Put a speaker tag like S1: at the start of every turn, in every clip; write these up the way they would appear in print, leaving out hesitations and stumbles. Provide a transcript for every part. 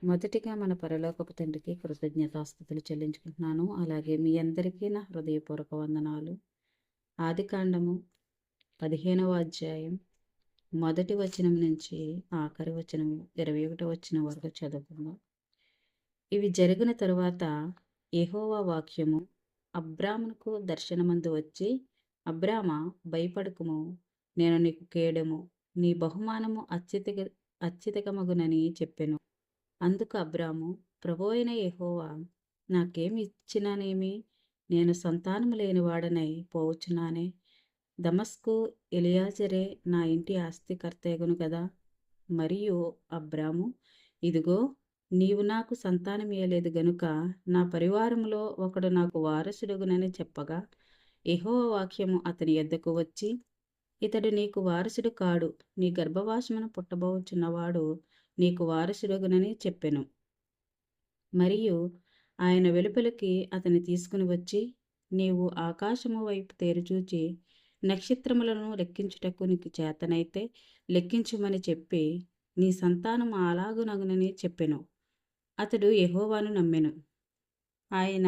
S1: మొదటిగా మన పరలోకపు తండ్రికి కృతజ్ఞతాస్తుతులు చెల్లించుకుంటున్నాను. అలాగే మీ అందరికీ నా హృదయపూర్వక వందనాలు. ఆదికాండము 15వ అధ్యాయం మొదటి వచనం నుంచి ఆఖరి వచనం 21వ వచనం వరకు చదువుకుందాం. ఇవి జరిగిన తరువాత యెహోవా వాక్యము అబ్రామునకు దర్శనమందు వచ్చి, అబ్రామా, భయపడకుము, నేను నీకు కేడెము, నీ బహుమానము అత్యధికమగునని చెప్పెను. అందుకు అబ్రాము, ప్రభువైన యెహోవా, నాకేమి ఇచ్చినానేమి? నేను సంతానము లేనివాడనై పోవచ్చున్నానే. దమస్కు ఎలియాజరే నా ఇంటి ఆస్తికర్తయగును గదా. మరియు అబ్రాము, ఇదిగో, నీవు నాకు సంతానమియ్యలేదు గనుక నా పరివారములో ఒకడు నాకు వారసుడగునని చెప్పగా, యెహోవా వాక్యము అతని యొద్దకు వచ్చి, ఇతడు నీకు వారసుడు కాడు, నీ గర్భవాసమున పుట్టబోచున్నవాడు నీకు వారసుడగునని చెప్పెను. మరియు ఆయన వెలుపలికి అతని తీసుకుని వచ్చి, నీవు ఆకాశము వైపు తేరిచూచి నక్షత్రములను లెక్కించుటకు నీకు చేతనైతే లెక్కించుమని చెప్పి, నీ సంతానం అలాగునగునని చెప్పెను. అతడు యెహోవాను నమ్మెను. ఆయన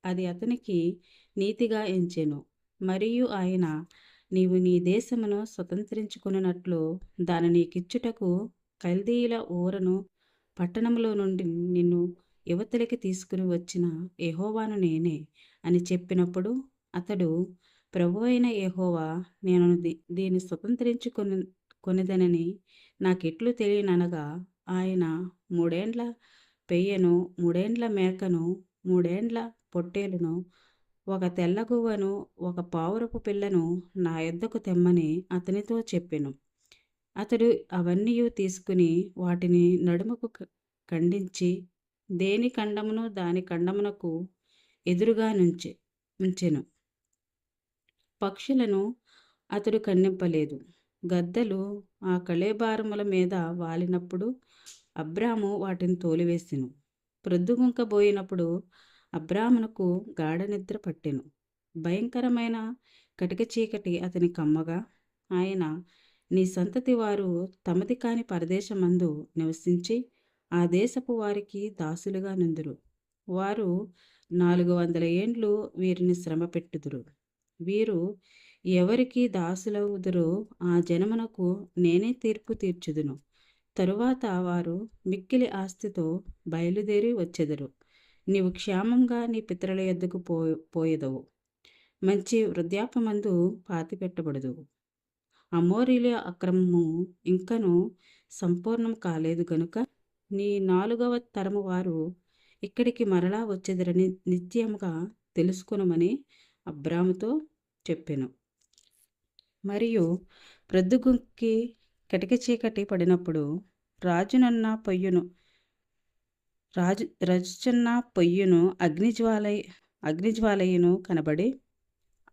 S1: అది అతనికి నీతిగా ఎంచెను. మరియు ఆయన, నీవు నీ దేశమును స్వతంత్రించుకొనున్నట్లు దాని నీకిచ్చుటకు కల్దీయుల ఊరను పట్టణంలో నుండి నిన్ను యువతలకి తీసుకుని వచ్చిన యెహోవాను నేనే అని చెప్పినప్పుడు అతడు, ప్రభువైన యెహోవా, నేను దీన్ని కొనిదనని నాకెట్లు తెలియననగా, ఆయన 3 ఏండ్ల పెయ్యను, 3 ఏండ్ల మేకను, 3 ఏండ్ల పొట్టేలును, ఒక తెల్లగువ్వను, ఒక పావురపు పిల్లను నా యొద్దకు తెమ్మని అతనితో చెప్పెను. అతడు అవన్నీ తీసుకుని వాటిని నడుముకు ఖండించి దేని ఖండమును దాని ఖండమునకు ఎదురుగా ఉంచెను. పక్షులను అతడు ఖండింపలేదు. గద్దలు ఆ కళేబారముల మీద వాలినప్పుడు అబ్రాము వాటిని తోలివేసెను. ప్రొద్దుగుంకబోయినప్పుడు అబ్రామునకు గాఢ నిద్ర పట్టెను. భయంకరమైన కటిక చీకటి అతని కమ్మగా, ఆయన, నీ సంతతి వారు తమది కాని పరదేశమందు నివసించి ఆ దేశపు వారికి దాసులుగా నుందురు. వారు 400 ఏండ్లు వీరిని శ్రమ పెట్టుదురు. వీరు ఎవరికి దాసులవుదురో ఆ జనమునకు నేనే తీర్పు తీర్చుదును. తరువాత వారు మిక్కిలి ఆస్తితో బయలుదేరి వచ్చెదరు. నీవు క్షేమంగా నీ పితరుల యొద్దకు పోయెదవు. మంచి వృద్ధాప్యమందు పాతిపెట్టబడదువు. అమోరీల అక్రమము ఇంకను సంపూర్ణం కాలేదు గనుక నీ 4వ తరము వారు ఇక్కడికి మరలా వచ్చెదరని నిశ్చయముగా తెలుసుకొనమని అబ్రాముతో చెప్పెను. మరియు ప్రొద్దుగుంకి కటిక చీకటి పడినప్పుడు రాజుచున్న పొయ్యును అగ్నిజ్వాలయును కనబడి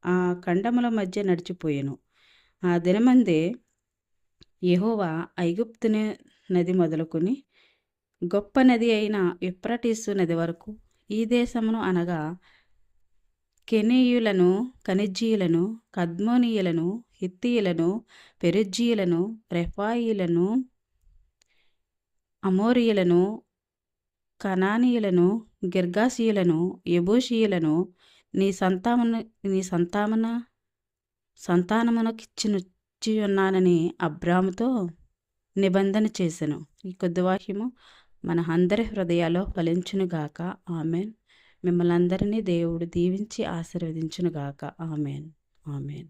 S1: ఆ ఖండముల మధ్య నడిచిపోయెను. ఆ దినమందే యెహోవా ఐగుప్తు నది మొదలుకొని గొప్ప నది అయిన యూఫ్రటీసు నది వరకు ఈ దేశమును అనగా కెనీయులను, కనిజ్జీయులను, కద్మోనీయులను, హిత్తీయులను, పెరిజ్జీయులను, రెఫాయీయులను, అమోరీయులను, కనానీయులను, గిర్గాషీయులను, యెబూసీయులను నీ సంతానమునకిచ్చి ఉన్నానని అబ్రాముతో నిబంధన చేసెను. ఈ కొద్ది వాక్యము మన అందరి హృదయాల్లో ఫలించునుగాక. ఆమెన్. మిమ్మల్ని అందరినీ దేవుడు దీవించి ఆశీర్వదించునుగాక. ఆమెన్. ఆమెన్.